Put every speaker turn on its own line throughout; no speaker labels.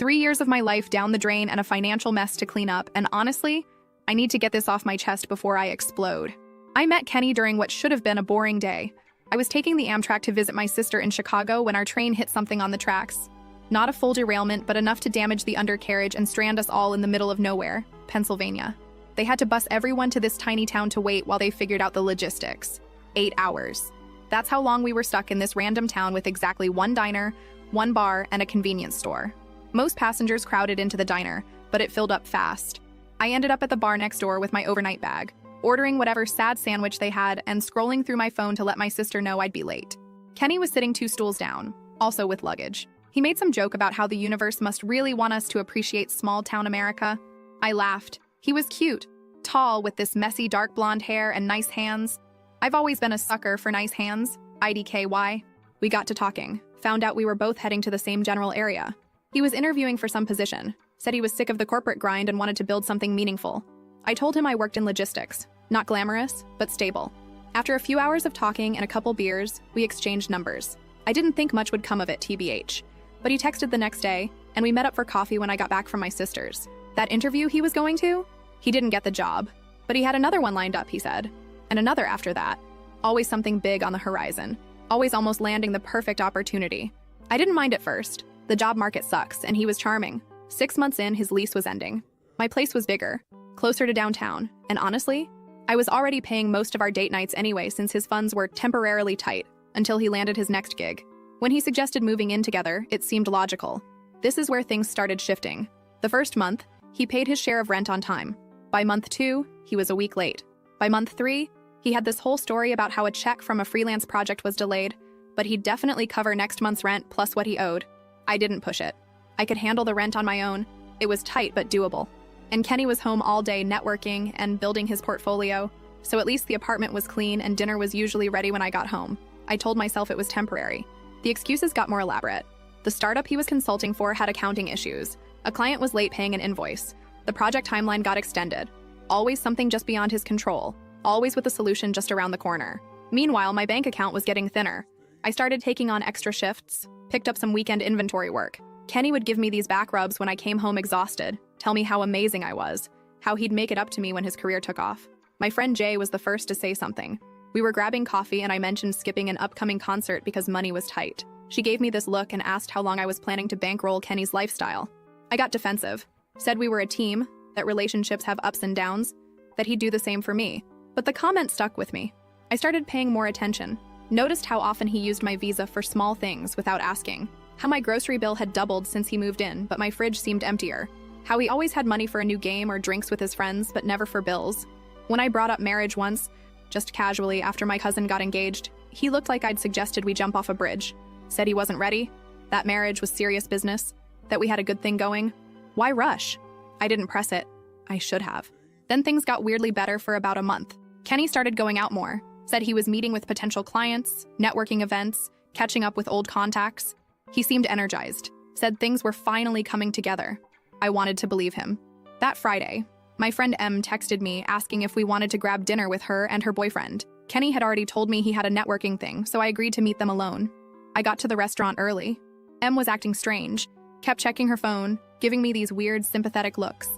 3 years of my life down the drain and a financial mess to clean up, and honestly, I need to get this off my chest before I explode. I met Kenny during what should have been a boring day. I was taking the Amtrak to visit my sister in Chicago when our train hit something on the tracks. Not a full derailment, but enough to damage the undercarriage and strand us all in the middle of nowhere, Pennsylvania. They had to bus everyone to this tiny town to wait while they figured out the logistics. 8 hours. That's how long we were stuck in this random town with exactly one diner, one bar, and a convenience store. Most passengers crowded into the diner, but it filled up fast. I ended up at the bar next door with my overnight bag, ordering whatever sad sandwich they had and scrolling through my phone to let my sister know I'd be late. Kenny was sitting 2 stools down, also with luggage. He made some joke about how the universe must really want us to appreciate small-town America. I laughed. He was cute, tall with this messy dark blonde hair and nice hands. I've always been a sucker for nice hands, IDKY. We got to talking, found out we were both heading to the same general area. He was interviewing for some position, said he was sick of the corporate grind and wanted to build something meaningful. I told him I worked in logistics, not glamorous, but stable. After a few hours of talking and a couple beers, we exchanged numbers. I didn't think much would come of it, TBH. But he texted the next day, and we met up for coffee when I got back from my sister's. That interview he was going to? He didn't get the job, but he had another one lined up, he said. And another after that. Always something big on the horizon. Always almost landing the perfect opportunity. I didn't mind at first. The job market sucks, and he was charming. 6 months in, his lease was ending. My place was bigger, closer to downtown, and honestly, I was already paying most of our date nights anyway since his funds were temporarily tight until he landed his next gig. When he suggested moving in together, it seemed logical. This is where things started shifting. The first month, he paid his share of rent on time. By month 2, he was a week late. By month 3, he had this whole story about how a check from a freelance project was delayed, but he'd definitely cover next month's rent plus what he owed. I didn't push it. I could handle the rent on my own. It was tight but doable. And Kenny was home all day networking and building his portfolio, so at least the apartment was clean and dinner was usually ready when I got home. I told myself it was temporary. The excuses got more elaborate. The startup he was consulting for had accounting issues. A client was late paying an invoice. The project timeline got extended. Always something just beyond his control. Always with a solution just around the corner. Meanwhile, my bank account was getting thinner. I started taking on extra shifts, picked up some weekend inventory work. Kenny would give me these back rubs when I came home exhausted, tell me how amazing I was, how he'd make it up to me when his career took off. My friend Jay was the first to say something. We were grabbing coffee and I mentioned skipping an upcoming concert because money was tight. She gave me this look and asked how long I was planning to bankroll Kenny's lifestyle. I got defensive, said we were a team, that relationships have ups and downs, that he'd do the same for me. But the comment stuck with me. I started paying more attention, noticed how often he used my Visa for small things without asking, how my grocery bill had doubled since he moved in, but my fridge seemed emptier, how he always had money for a new game or drinks with his friends, but never for bills. When I brought up marriage once, just casually after my cousin got engaged, he looked like I'd suggested we jump off a bridge, said he wasn't ready, that marriage was serious business, that we had a good thing going. Why rush? I didn't press it. I should have. Then things got weirdly better for about a month. Kenny started going out more, said he was meeting with potential clients, networking events, catching up with old contacts. He seemed energized, said things were finally coming together. I wanted to believe him. That Friday, my friend M texted me asking if we wanted to grab dinner with her and her boyfriend. Kenny had already told me he had a networking thing, so I agreed to meet them alone. I got to the restaurant early. M was acting strange, kept checking her phone, giving me these weird, sympathetic looks.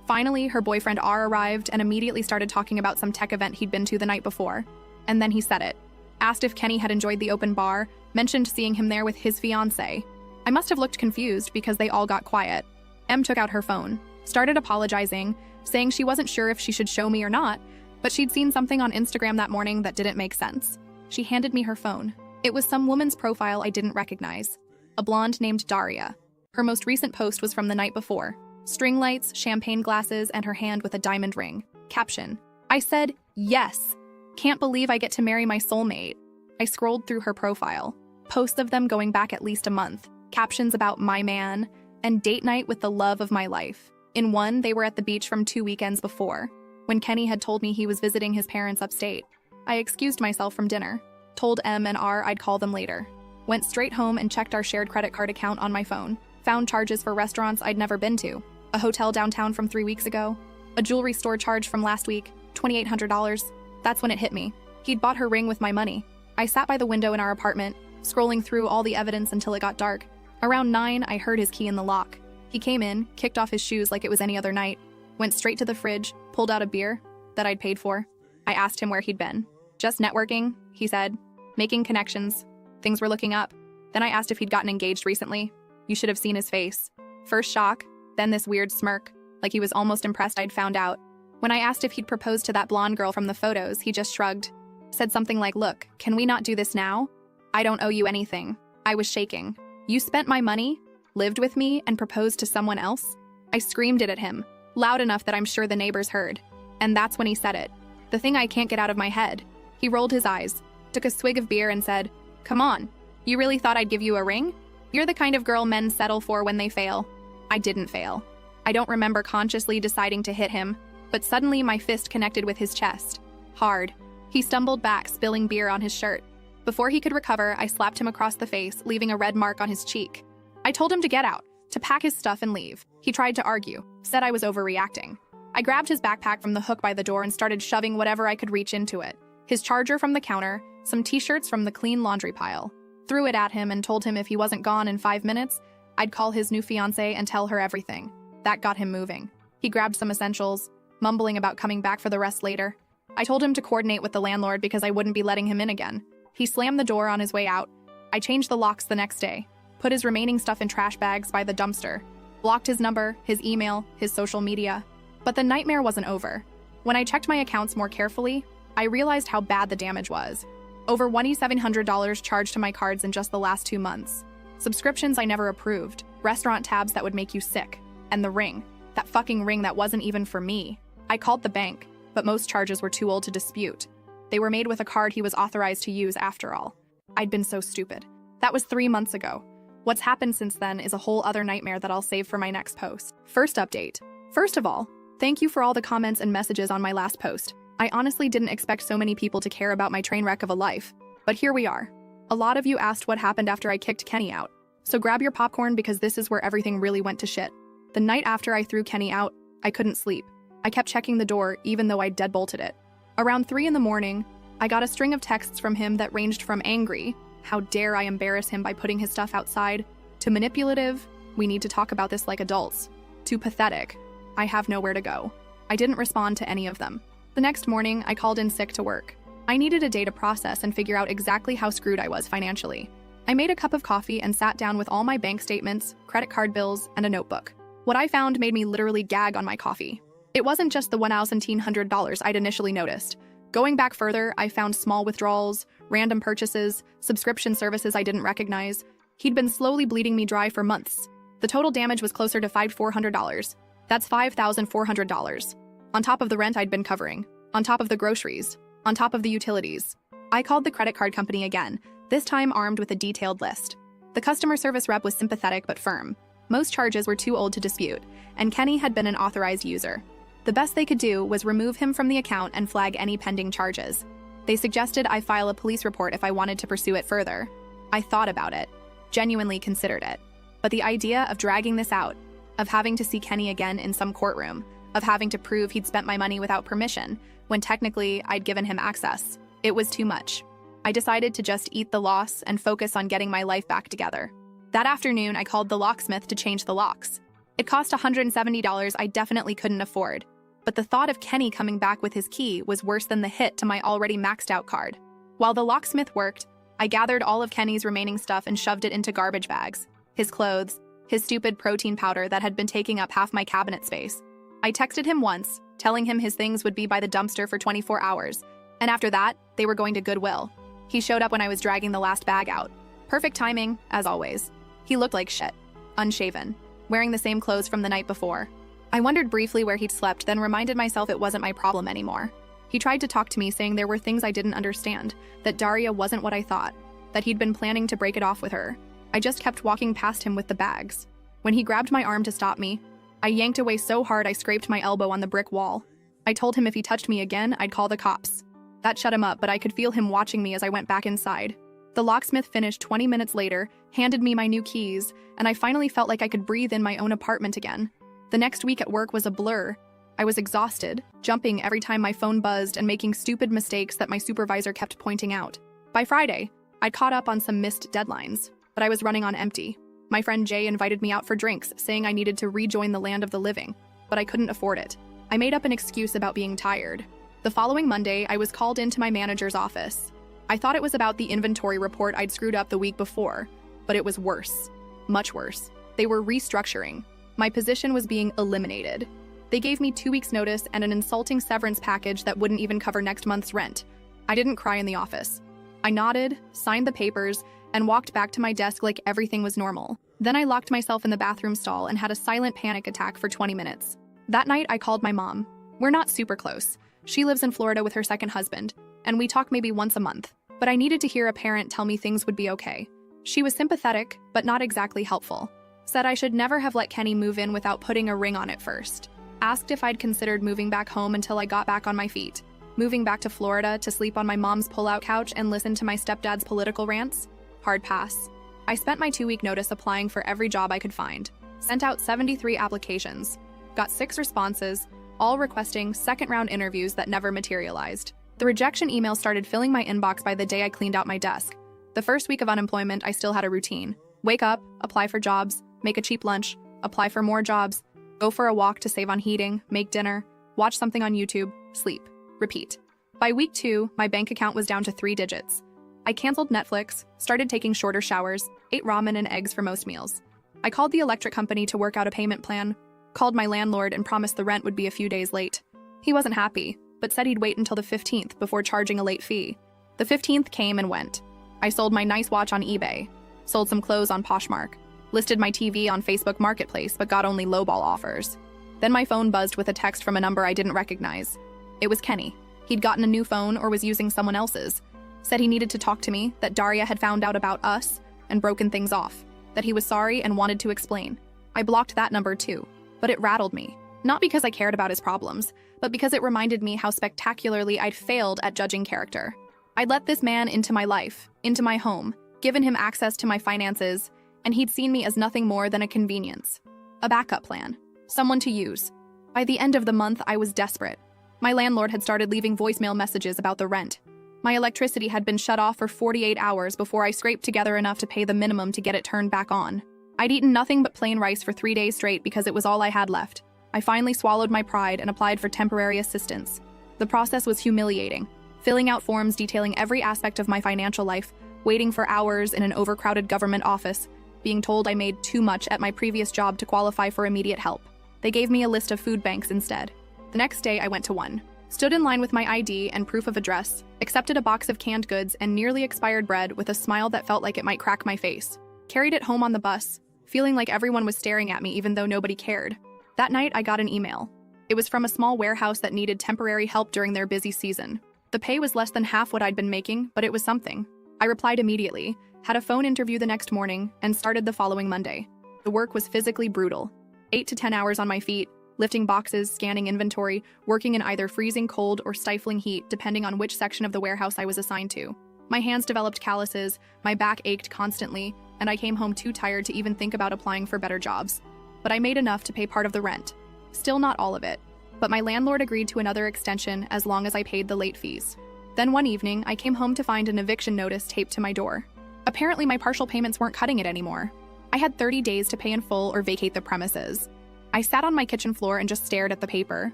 Finally, her boyfriend R arrived and immediately started talking about some tech event he'd been to the night before. And then he said it. Asked if Kenny had enjoyed the open bar, mentioned seeing him there with his fiancée. I must have looked confused because they all got quiet. M took out her phone, started apologizing, saying she wasn't sure if she should show me or not, but she'd seen something on Instagram that morning that didn't make sense. She handed me her phone. It was some woman's profile I didn't recognize. A blonde named Daria. Her most recent post was from the night before. String lights, champagne glasses, and her hand with a diamond ring. Caption. I said, yes. Can't believe I get to marry my soulmate. I scrolled through her profile. Posts of them going back at least a month. Captions about my man, and date night with the love of my life. In one, they were at the beach from 2 weekends before, when Kenny had told me he was visiting his parents upstate. I excused myself from dinner, told M and R I'd call them later. Went straight home and checked our shared credit card account on my phone. Found charges for restaurants I'd never been to. A hotel downtown from 3 weeks ago. A jewelry store charge from last week, $2,800. That's when it hit me. He'd bought her ring with my money. I sat by the window in our apartment, scrolling through all the evidence until it got dark. Around 9, I heard his key in the lock. He came in, kicked off his shoes like it was any other night, went straight to the fridge, pulled out a beer that I'd paid for. I asked him where he'd been. Just networking, he said. Making connections. Things were looking up. Then I asked if he'd gotten engaged recently. You should have seen his face. First shock, then this weird smirk, like he was almost impressed I'd found out. When I asked if he'd proposed to that blonde girl from the photos, he just shrugged. Said something like, "Look, can we not do this now? I don't owe you anything." I was shaking. "You spent my money, lived with me, and proposed to someone else?" I screamed it at him, loud enough that I'm sure the neighbors heard. And that's when he said it. The thing I can't get out of my head. He rolled his eyes, took a swig of beer and said, "Come on, you really thought I'd give you a ring? You're the kind of girl men settle for when they fail." I didn't fail. I don't remember consciously deciding to hit him, but suddenly my fist connected with his chest. Hard. He stumbled back, spilling beer on his shirt. Before he could recover, I slapped him across the face, leaving a red mark on his cheek. I told him to get out, to pack his stuff and leave. He tried to argue, said I was overreacting. I grabbed his backpack from the hook by the door and started shoving whatever I could reach into it. His charger from the counter, some t-shirts from the clean laundry pile. Threw it at him and told him if he wasn't gone in 5 minutes, I'd call his new fiancée and tell her everything. That got him moving. He grabbed some essentials, mumbling about coming back for the rest later. I told him to coordinate with the landlord because I wouldn't be letting him in again. He slammed the door on his way out. I changed the locks the next day, put his remaining stuff in trash bags by the dumpster, blocked his number, his email, his social media. But the nightmare wasn't over. When I checked my accounts more carefully, I realized how bad the damage was. Over $2,700 charged to my cards in just the last 2 months. Subscriptions I never approved, restaurant tabs that would make you sick, and the ring. That fucking ring that wasn't even for me. I called the bank, but most charges were too old to dispute. They were made with a card he was authorized to use after all. I'd been so stupid. That was 3 months ago. What's happened since then is a whole other nightmare that I'll save for my next post. First update. First of all, thank you for all the comments and messages on my last post. I honestly didn't expect so many people to care about my train wreck of a life. But here we are. A lot of you asked what happened after I kicked Kenny out. So grab your popcorn because this is where everything really went to shit. The night after I threw Kenny out, I couldn't sleep. I kept checking the door even though I deadbolted it. Around 3 in the morning, I got a string of texts from him that ranged from angry, how dare I embarrass him by putting his stuff outside, to manipulative, we need to talk about this like adults, to pathetic, I have nowhere to go. I didn't respond to any of them. The next morning, I called in sick to work. I needed a day to process and figure out exactly how screwed I was financially. I made a cup of coffee and sat down with all my bank statements, credit card bills, and a notebook. What I found made me literally gag on my coffee. It wasn't just the $1,700 I'd initially noticed. Going back further, I found small withdrawals, random purchases, subscription services I didn't recognize. He'd been slowly bleeding me dry for months. The total damage was closer to $5,400. That's $5,400. On top of the rent I'd been covering, on top of the groceries, on top of the utilities. I called the credit card company again, this time armed with a detailed list. The customer service rep was sympathetic but firm. Most charges were too old to dispute, and Kenny had been an authorized user. The best they could do was remove him from the account and flag any pending charges. They suggested I file a police report if I wanted to pursue it further. I thought about it, genuinely considered it. But the idea of dragging this out, of having to see Kenny again in some courtroom, of having to prove he'd spent my money without permission, when technically I'd given him access, it was too much. I decided to just eat the loss and focus on getting my life back together. That afternoon, I called the locksmith to change the locks. It cost $170 I definitely couldn't afford. But the thought of Kenny coming back with his key was worse than the hit to my already maxed out card. While the locksmith worked, I gathered all of Kenny's remaining stuff and shoved it into garbage bags. His clothes, his stupid protein powder that had been taking up half my cabinet space. I texted him once, telling him his things would be by the dumpster for 24 hours, and after that, they were going to Goodwill. He showed up when I was dragging the last bag out. Perfect timing, as always. He looked like shit, unshaven, wearing the same clothes from the night before. I wondered briefly where he'd slept, then reminded myself it wasn't my problem anymore. He tried to talk to me, saying there were things I didn't understand, that Daria wasn't what I thought, that he'd been planning to break it off with her. I just kept walking past him with the bags. When he grabbed my arm to stop me, I yanked away so hard I scraped my elbow on the brick wall. I told him if he touched me again, I'd call the cops. That shut him up, but I could feel him watching me as I went back inside. The locksmith finished 20 minutes later, handed me my new keys, and I finally felt like I could breathe in my own apartment again. The next week at work was a blur. I was exhausted, jumping every time my phone buzzed and making stupid mistakes that my supervisor kept pointing out. By Friday, I'd caught up on some missed deadlines, but I was running on empty. My friend Jay invited me out for drinks, saying I needed to rejoin the land of the living, but I couldn't afford it. I made up an excuse about being tired. The following Monday, I was called into my manager's office. I thought it was about the inventory report I'd screwed up the week before, but it was worse. Much worse. They were restructuring. My position was being eliminated. They gave me 2 weeks' notice and an insulting severance package that wouldn't even cover next month's rent. I didn't cry in the office. I nodded, signed the papers, and walked back to my desk like everything was normal. Then I locked myself in the bathroom stall and had a silent panic attack for 20 minutes. That night, I called my mom. We're not super close. She lives in Florida with her second husband, and we talk maybe once a month. But I needed to hear a parent tell me things would be okay. She was sympathetic, but not exactly helpful. Said I should never have let Kenny move in without putting a ring on it first. Asked if I'd considered moving back home until I got back on my feet. Moving back to Florida to sleep on my mom's pull-out couch and listen to my stepdad's political rants? Hard pass. I spent my 2-week notice applying for every job I could find. Sent out 73 applications. Got 6 responses, all requesting second-round interviews that never materialized. The rejection email started filling my inbox by the day I cleaned out my desk. The first week of unemployment, I still had a routine. Wake up, apply for jobs, make a cheap lunch, apply for more jobs, go for a walk to save on heating, make dinner, watch something on YouTube, sleep, repeat. By week 2, my bank account was down to 3 digits. I canceled Netflix, started taking shorter showers, ate ramen and eggs for most meals. I called the electric company to work out a payment plan, called my landlord and promised the rent would be a few days late. He wasn't happy, but said he'd wait until the 15th before charging a late fee. The 15th came and went. I sold my nice watch on eBay, sold some clothes on Poshmark, listed my TV on Facebook Marketplace but got only lowball offers. Then my phone buzzed with a text from a number I didn't recognize. It was Kenny. He'd gotten a new phone or was using someone else's. Said he needed to talk to me, that Daria had found out about us and broken things off, that he was sorry and wanted to explain. I blocked that number too, but it rattled me. Not because I cared about his problems, but because it reminded me how spectacularly I'd failed at judging character. I'd let this man into my life, into my home, given him access to my finances, and he'd seen me as nothing more than a convenience. A backup plan. Someone to use. By the end of the month, I was desperate. My landlord had started leaving voicemail messages about the rent. My electricity had been shut off for 48 hours before I scraped together enough to pay the minimum to get it turned back on. I'd eaten nothing but plain rice for 3 days straight because it was all I had left. I finally swallowed my pride and applied for temporary assistance. The process was humiliating. Filling out forms detailing every aspect of my financial life, waiting for hours in an overcrowded government office, being told I made too much at my previous job to qualify for immediate help. They gave me a list of food banks instead. The next day, I went to one. Stood in line with my ID and proof of address, accepted a box of canned goods and nearly expired bread with a smile that felt like it might crack my face. Carried it home on the bus, feeling like everyone was staring at me even though nobody cared. That night, I got an email. It was from a small warehouse that needed temporary help during their busy season. The pay was less than half what I'd been making, but it was something. I replied immediately, had a phone interview the next morning, and started the following Monday. The work was physically brutal. 8 to 10 hours on my feet, lifting boxes, scanning inventory, working in either freezing cold or stifling heat depending on which section of the warehouse I was assigned to. My hands developed calluses, my back ached constantly, and I came home too tired to even think about applying for better jobs. But I made enough to pay part of the rent. Still not all of it. But my landlord agreed to another extension as long as I paid the late fees. Then one evening, I came home to find an eviction notice taped to my door. Apparently my partial payments weren't cutting it anymore. I had 30 days to pay in full or vacate the premises. I sat on my kitchen floor and just stared at the paper,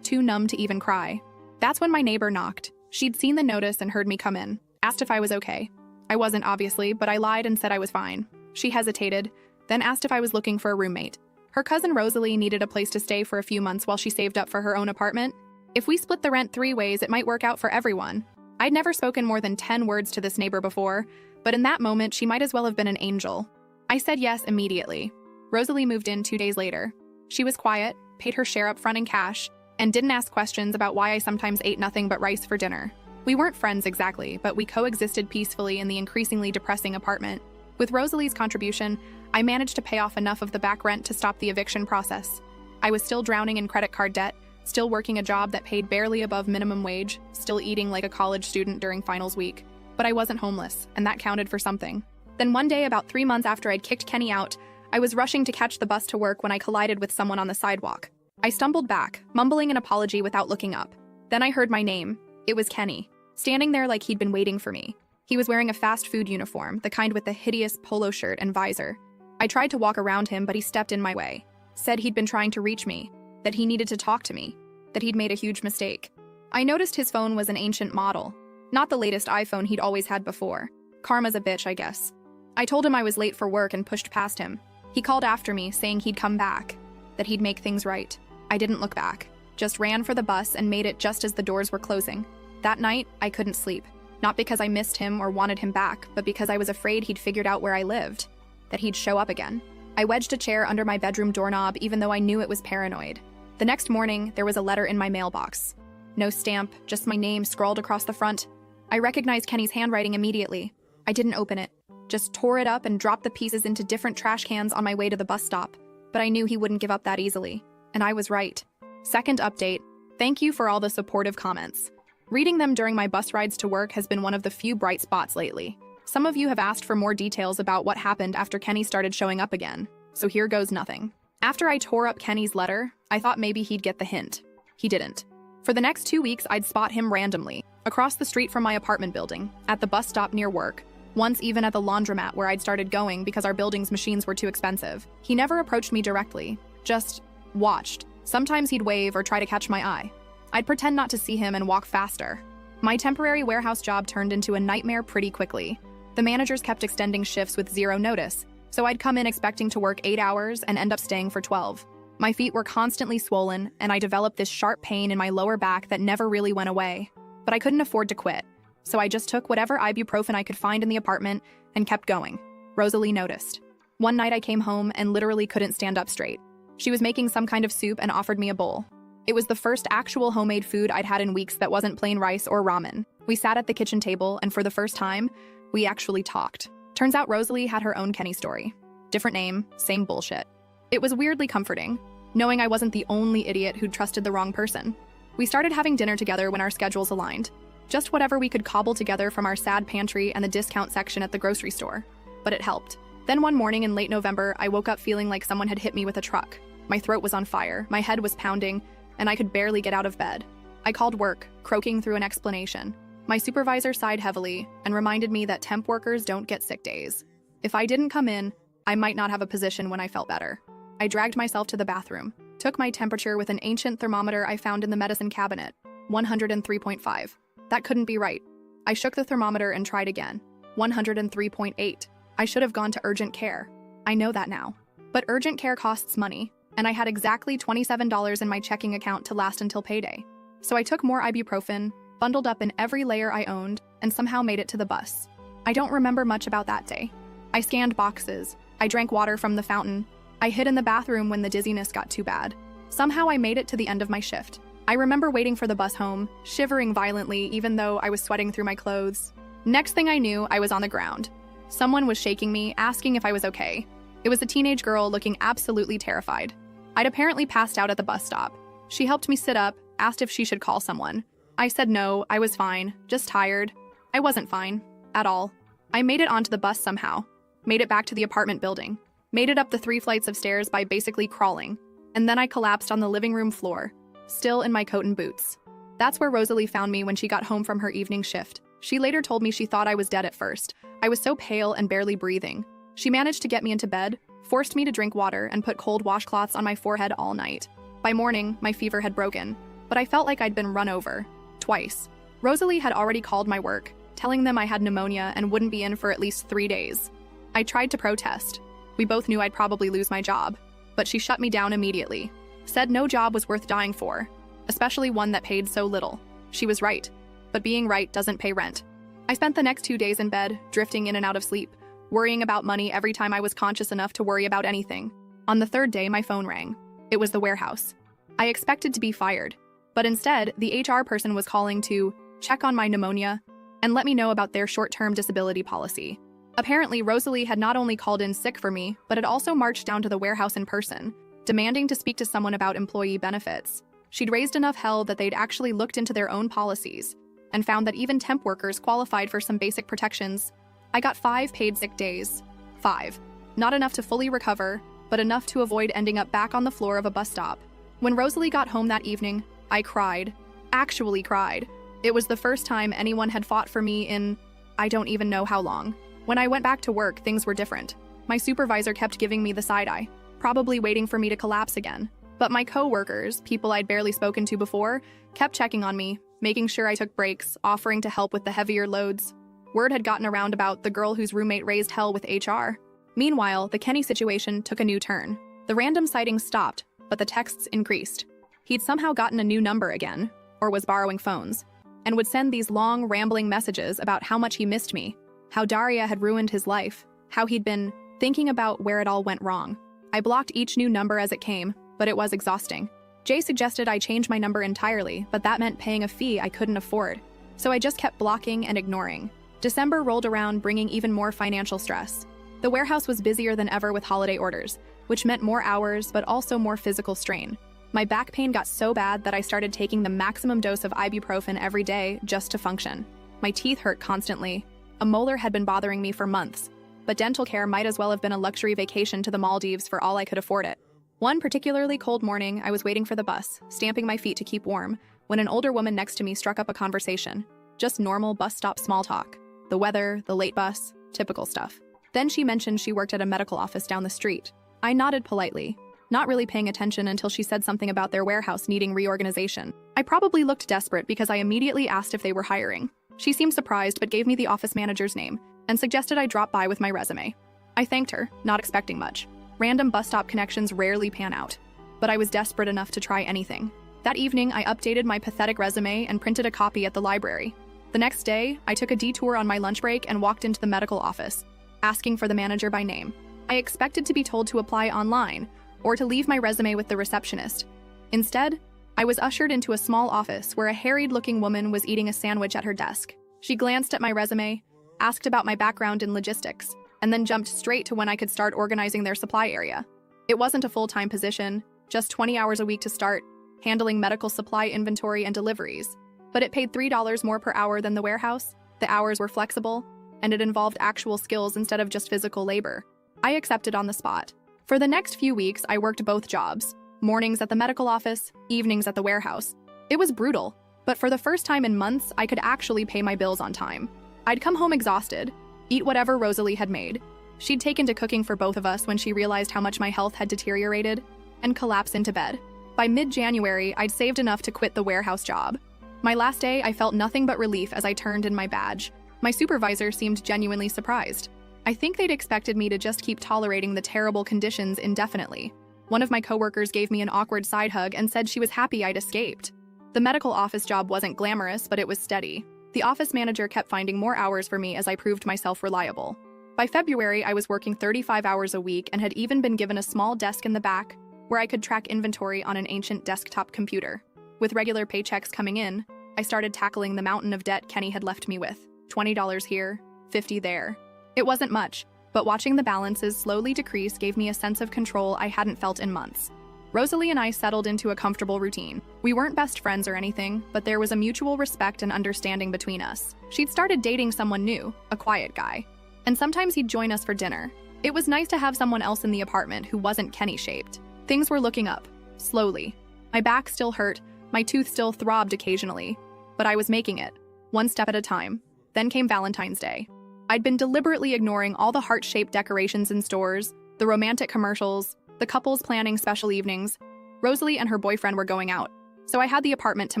too numb to even cry. That's when my neighbor knocked. She'd seen the notice and heard me come in. Asked if I was okay. I wasn't, obviously, but I lied and said I was fine. She hesitated, then asked if I was looking for a roommate. Her cousin Rosalie needed a place to stay for a few months while she saved up for her own apartment. If we split the rent 3 ways, it might work out for everyone. I'd never spoken more than 10 words to this neighbor before, but in that moment, she might as well have been an angel. I said yes immediately. Rosalie moved in 2 days later. She was quiet, paid her share up front in cash, and didn't ask questions about why I sometimes ate nothing but rice for dinner. We weren't friends exactly, but we coexisted peacefully in the increasingly depressing apartment. With Rosalie's contribution, I managed to pay off enough of the back rent to stop the eviction process. I was still drowning in credit card debt, still working a job that paid barely above minimum wage, still eating like a college student during finals week. But I wasn't homeless, and that counted for something. Then one day, about 3 months after I'd kicked Kenny out, I was rushing to catch the bus to work when I collided with someone on the sidewalk. I stumbled back, mumbling an apology without looking up. Then I heard my name. It was Kenny, standing there like he'd been waiting for me. He was wearing a fast food uniform, the kind with the hideous polo shirt and visor. I tried to walk around him, but he stepped in my way. Said he'd been trying to reach me, that he needed to talk to me, that he'd made a huge mistake. I noticed his phone was an ancient model, not the latest iPhone he'd always had before. Karma's a bitch, I guess. I told him I was late for work and pushed past him. He called after me, saying he'd come back, that he'd make things right. I didn't look back, just ran for the bus and made it just as the doors were closing. That night, I couldn't sleep. Not because I missed him or wanted him back, but because I was afraid he'd figured out where I lived, that he'd show up again. I wedged a chair under my bedroom doorknob even though I knew it was paranoid. The next morning, there was a letter in my mailbox. No stamp, just my name scrawled across the front. I recognized Kenny's handwriting immediately. I didn't open it, just tore it up and dropped the pieces into different trash cans on my way to the bus stop. But I knew he wouldn't give up that easily. And I was right. Second update. Thank you for all the supportive comments. Reading them during my bus rides to work has been one of the few bright spots lately. Some of you have asked for more details about what happened after Kenny started showing up again. So here goes nothing. After I tore up Kenny's letter, I thought maybe he'd get the hint. He didn't. For the next 2 weeks, I'd spot him randomly, across the street from my apartment building, at the bus stop near work, once even at the laundromat where I'd started going because our building's machines were too expensive. He never approached me directly, just watched. Sometimes he'd wave or try to catch my eye. I'd pretend not to see him and walk faster. My temporary warehouse job turned into a nightmare pretty quickly. The managers kept extending shifts with zero notice, so I'd come in expecting to work 8 hours and end up staying for 12. My feet were constantly swollen, and I developed this sharp pain in my lower back that never really went away. But I couldn't afford to quit, so I just took whatever ibuprofen I could find in the apartment and kept going. Rosalie noticed. One night I came home and literally couldn't stand up straight. She was making some kind of soup and offered me a bowl. It was the first actual homemade food I'd had in weeks that wasn't plain rice or ramen. We sat at the kitchen table, and for the first time, we actually talked. Turns out Rosalie had her own Kenny story. Different name, same bullshit. It was weirdly comforting, knowing I wasn't the only idiot who'd trusted the wrong person. We started having dinner together when our schedules aligned. Just whatever we could cobble together from our sad pantry and the discount section at the grocery store. But it helped. Then one morning in late November, I woke up feeling like someone had hit me with a truck. My throat was on fire, my head was pounding, and I could barely get out of bed. I called work, croaking through an explanation. My supervisor sighed heavily and reminded me that temp workers don't get sick days. If I didn't come in, I might not have a position when I felt better. I dragged myself to the bathroom, took my temperature with an ancient thermometer I found in the medicine cabinet, 103.5. That couldn't be right. I shook the thermometer and tried again, 103.8. I should have gone to urgent care. I know that now. But urgent care costs money, and I had exactly $27 in my checking account to last until payday. So I took more ibuprofen, bundled up in every layer I owned, and somehow made it to the bus. I don't remember much about that day. I scanned boxes. I drank water from the fountain. I hid in the bathroom when the dizziness got too bad. Somehow I made it to the end of my shift. I remember waiting for the bus home, shivering violently even though I was sweating through my clothes. Next thing I knew, I was on the ground. Someone was shaking me, asking if I was okay. It was a teenage girl looking absolutely terrified. I'd apparently passed out at the bus stop. She helped me sit up, asked if she should call someone. I said no, I was fine, just tired. I wasn't fine, at all. I made it onto the bus somehow. Made it back to the apartment building. Made it up the 3 flights of stairs by basically crawling. And then I collapsed on the living room floor, still in my coat and boots. That's where Rosalie found me when she got home from her evening shift. She later told me she thought I was dead at first. I was so pale and barely breathing. She managed to get me into bed, forced me to drink water, and put cold washcloths on my forehead all night. By morning, my fever had broken, but I felt like I'd been run over. Twice. Rosalie had already called my work, telling them I had pneumonia and wouldn't be in for at least 3 days. I tried to protest. We both knew I'd probably lose my job, but she shut me down immediately. Said no job was worth dying for, especially one that paid so little. She was right, but being right doesn't pay rent. I spent the next 2 days in bed, drifting in and out of sleep, worrying about money every time I was conscious enough to worry about anything. On the 3rd day, my phone rang. It was the warehouse. I expected to be fired, but instead, the HR person was calling to check on my pneumonia and let me know about their short-term disability policy. Apparently, Rosalie had not only called in sick for me, but had also marched down to the warehouse in person, demanding to speak to someone about employee benefits. She'd raised enough hell that they'd actually looked into their own policies and found that even temp workers qualified for some basic protections. I got 5 paid sick days. 5. Not enough to fully recover, but enough to avoid ending up back on the floor of a bus stop. When Rosalie got home that evening, I cried. Actually cried. It was the first time anyone had fought for me in, I don't even know how long. When I went back to work, things were different. My supervisor kept giving me the side eye, probably waiting for me to collapse again. But my co-workers, people I'd barely spoken to before, kept checking on me, making sure I took breaks, offering to help with the heavier loads. Word had gotten around about the girl whose roommate raised hell with HR. Meanwhile, the Kenny situation took a new turn. The random sightings stopped, but the texts increased. He'd somehow gotten a new number again, or was borrowing phones, and would send these long, rambling messages about how much he missed me, how Daria had ruined his life, how he'd been thinking about where it all went wrong. I blocked each new number as it came, but it was exhausting. Jay suggested I change my number entirely, but that meant paying a fee I couldn't afford. So I just kept blocking and ignoring. December rolled around, bringing even more financial stress. The warehouse was busier than ever with holiday orders, which meant more hours, but also more physical strain. My back pain got so bad that I started taking the maximum dose of ibuprofen every day just to function. My teeth hurt constantly. A molar had been bothering me for months, but dental care might as well have been a luxury vacation to the Maldives for all I could afford it. One particularly cold morning, I was waiting for the bus, stamping my feet to keep warm, when an older woman next to me struck up a conversation. Just normal bus stop small talk. The weather, the late bus, typical stuff. Then she mentioned she worked at a medical office down the street. I nodded politely, not really paying attention until she said something about their warehouse needing reorganization. I probably looked desperate because I immediately asked if they were hiring. She seemed surprised but gave me the office manager's name and suggested I drop by with my resume. I thanked her, not expecting much. Random bus stop connections rarely pan out, but I was desperate enough to try anything. That evening, I updated my pathetic resume and printed a copy at the library. The next day, I took a detour on my lunch break and walked into the medical office, asking for the manager by name. I expected to be told to apply online or to leave my resume with the receptionist. Instead, I was ushered into a small office where a harried-looking woman was eating a sandwich at her desk. She glanced at my resume, asked about my background in logistics, and then jumped straight to when I could start organizing their supply area. It wasn't a full-time position, just 20 hours a week to start, handling medical supply inventory and deliveries. But it paid $3 more per hour than the warehouse, the hours were flexible, and it involved actual skills instead of just physical labor. I accepted on the spot. For the next few weeks, I worked both jobs, mornings at the medical office, evenings at the warehouse. It was brutal, but for the first time in months, I could actually pay my bills on time. I'd come home exhausted, eat whatever Rosalie had made. She'd taken to cooking for both of us when she realized how much my health had deteriorated, and collapse into bed. By mid-January, I'd saved enough to quit the warehouse job. My last day, I felt nothing but relief as I turned in my badge. My supervisor seemed genuinely surprised. I think they'd expected me to just keep tolerating the terrible conditions indefinitely. One of my coworkers gave me an awkward side hug and said she was happy I'd escaped. The medical office job wasn't glamorous, but it was steady. The office manager kept finding more hours for me as I proved myself reliable. By February, I was working 35 hours a week and had even been given a small desk in the back where I could track inventory on an ancient desktop computer. With regular paychecks coming in, I started tackling the mountain of debt Kenny had left me with. $20 here, $50 there. It wasn't much, but watching the balances slowly decrease gave me a sense of control I hadn't felt in months. Rosalie and I settled into a comfortable routine. We weren't best friends or anything, but there was a mutual respect and understanding between us. She'd started dating someone new, a quiet guy, and sometimes he'd join us for dinner. It was nice to have someone else in the apartment who wasn't Kenny-shaped. Things were looking up, slowly. My back still hurt, my tooth still throbbed occasionally, but I was making it, one step at a time. Then came Valentine's Day. I'd been deliberately ignoring all the heart-shaped decorations in stores, the romantic commercials, the couples planning special evenings. Rosalie and her boyfriend were going out, so I had the apartment to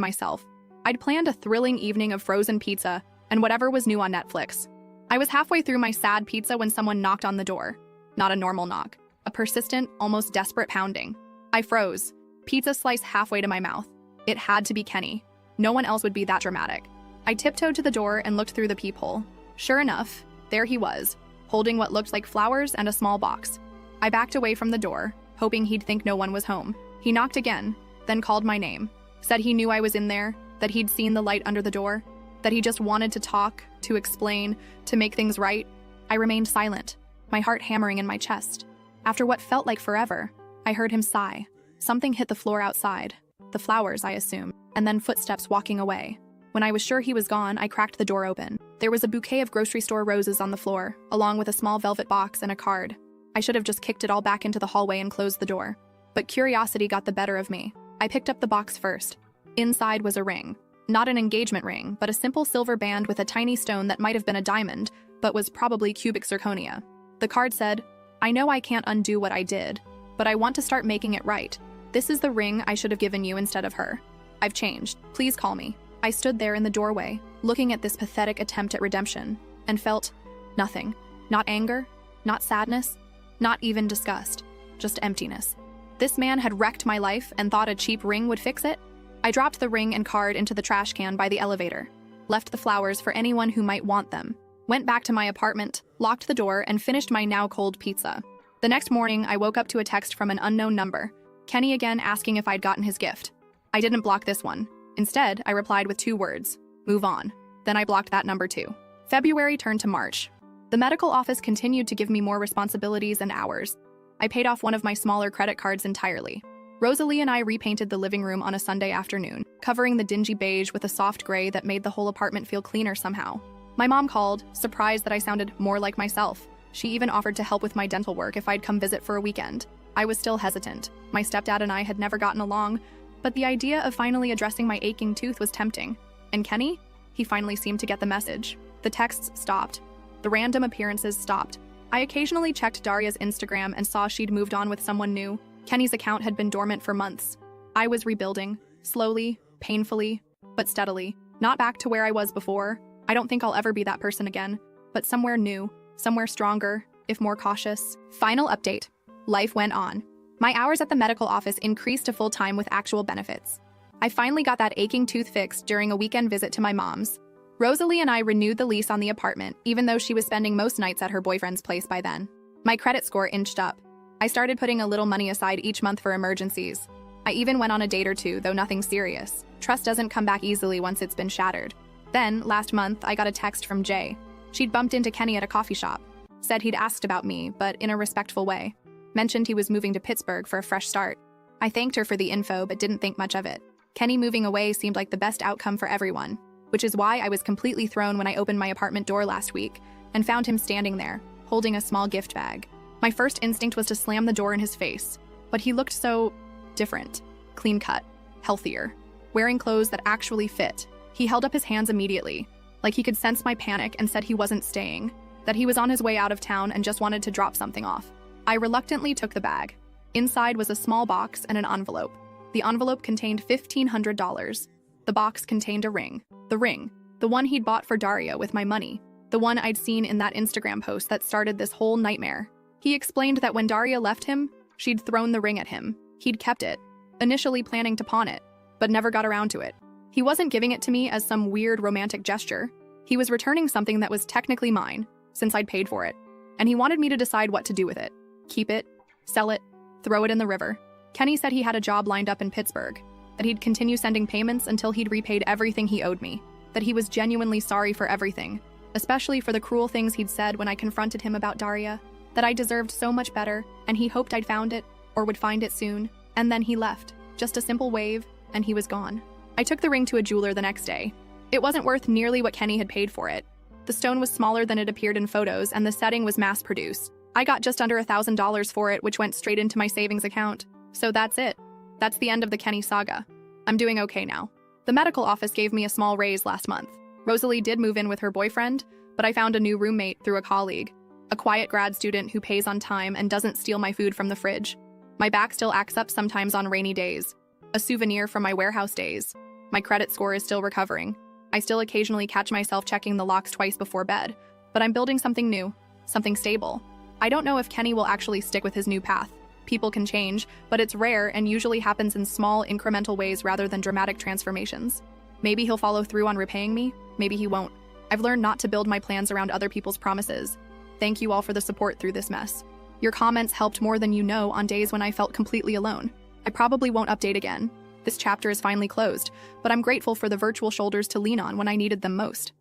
myself. I'd planned a thrilling evening of frozen pizza and whatever was new on Netflix. I was halfway through my sad pizza when someone knocked on the door. Not a normal knock, a persistent, almost desperate pounding. I froze, pizza slice halfway to my mouth. It had to be Kenny. No one else would be that dramatic. I tiptoed to the door and looked through the peephole. Sure enough, there he was, holding what looked like flowers and a small box. I backed away from the door, hoping he'd think no one was home. He knocked again, then called my name, said he knew I was in there, that he'd seen the light under the door, that he just wanted to talk, to explain, to make things right. I remained silent, my heart hammering in my chest. After what felt like forever, I heard him sigh. Something hit the floor outside. The flowers, I assume, and then footsteps walking away. When I was sure he was gone, I cracked the door open. There was a bouquet of grocery store roses on the floor, along with a small velvet box and a card. I should have just kicked it all back into the hallway and closed the door. But curiosity got the better of me. I picked up the box first. Inside was a ring. Not an engagement ring, but a simple silver band with a tiny stone that might have been a diamond, but was probably cubic zirconia. The card said, I know I can't undo what I did, but I want to start making it right. This is the ring I should have given you instead of her. I've changed. Please call me. I stood there in the doorway, looking at this pathetic attempt at redemption, and felt nothing. Not anger, not sadness, not even disgust, just emptiness. This man had wrecked my life and thought a cheap ring would fix it? I dropped the ring and card into the trash can by the elevator, left the flowers for anyone who might want them, went back to my apartment, locked the door, and finished my now cold pizza. The next morning, I woke up to a text from an unknown number, Kenny again asking if I'd gotten his gift. I didn't block this one. Instead, I replied with 2 words, move on. Then I blocked that number too. February turned to March. The medical office continued to give me more responsibilities and hours. I paid off one of my smaller credit cards entirely. Rosalie and I repainted the living room on a Sunday afternoon, covering the dingy beige with a soft gray that made the whole apartment feel cleaner somehow. My mom called, surprised that I sounded more like myself. She even offered to help with my dental work if I'd come visit for a weekend. I was still hesitant. My stepdad and I had never gotten along, but the idea of finally addressing my aching tooth was tempting. And Kenny? He finally seemed to get the message. The texts stopped. The random appearances stopped. I occasionally checked Daria's Instagram and saw she'd moved on with someone new. Kenny's account had been dormant for months. I was rebuilding, slowly, painfully, but steadily. Not back to where I was before. I don't think I'll ever be that person again, but somewhere new, somewhere stronger, if more cautious. Final update. Life went on. My hours at the medical office increased to full-time with actual benefits. I finally got that aching tooth fixed during a weekend visit to my mom's. Rosalie and I renewed the lease on the apartment, even though she was spending most nights at her boyfriend's place by then. My credit score inched up. I started putting a little money aside each month for emergencies. I even went on a date or two, though nothing serious. Trust doesn't come back easily once it's been shattered. Then, last month, I got a text from Jay. She'd bumped into Kenny at a coffee shop. Said he'd asked about me, but in a respectful way. Mentioned he was moving to Pittsburgh for a fresh start. I thanked her for the info, but didn't think much of it. Kenny moving away seemed like the best outcome for everyone, which is why I was completely thrown when I opened my apartment door last week and found him standing there, holding a small gift bag. My first instinct was to slam the door in his face, but he looked so different, clean-cut, healthier, wearing clothes that actually fit. He held up his hands immediately, like he could sense my panic and said he wasn't staying, that he was on his way out of town and just wanted to drop something off. I reluctantly took the bag. Inside was a small box and an envelope. The envelope contained $1,500. The box contained a ring. The ring. The one he'd bought for Daria with my money. The one I'd seen in that Instagram post that started this whole nightmare. He explained that when Daria left him, she'd thrown the ring at him. He'd kept it, initially planning to pawn it, but never got around to it. He wasn't giving it to me as some weird romantic gesture. He was returning something that was technically mine, since I'd paid for it. And he wanted me to decide what to do with it. Keep it, sell it, throw it in the river. Kenny said he had a job lined up in Pittsburgh, that he'd continue sending payments until he'd repaid everything he owed me, that he was genuinely sorry for everything, especially for the cruel things he'd said when I confronted him about Daria, that I deserved so much better, and he hoped I'd found it, or would find it soon, and then he left. Just a simple wave, and he was gone. I took the ring to a jeweler the next day. It wasn't worth nearly what Kenny had paid for it. The stone was smaller than it appeared in photos, and the setting was mass-produced. I got just under $1,000 for it, which went straight into my savings account. So that's it. That's the end of the Kenny saga. I'm doing okay now. The medical office gave me a small raise last month. Rosalie did move in with her boyfriend, but I found a new roommate through a colleague, a quiet grad student who pays on time and doesn't steal my food from the fridge. My back still acts up sometimes on rainy days, a souvenir from my warehouse days. My credit score is still recovering. I still occasionally catch myself checking the locks twice before bed, but I'm building something new, something stable. I don't know if Kenny will actually stick with his new path. People can change, but it's rare and usually happens in small, incremental ways rather than dramatic transformations. Maybe he'll follow through on repaying me, maybe he won't. I've learned not to build my plans around other people's promises. Thank you all for the support through this mess. Your comments helped more than you know on days when I felt completely alone. I probably won't update again. This chapter is finally closed, but I'm grateful for the virtual shoulders to lean on when I needed them most.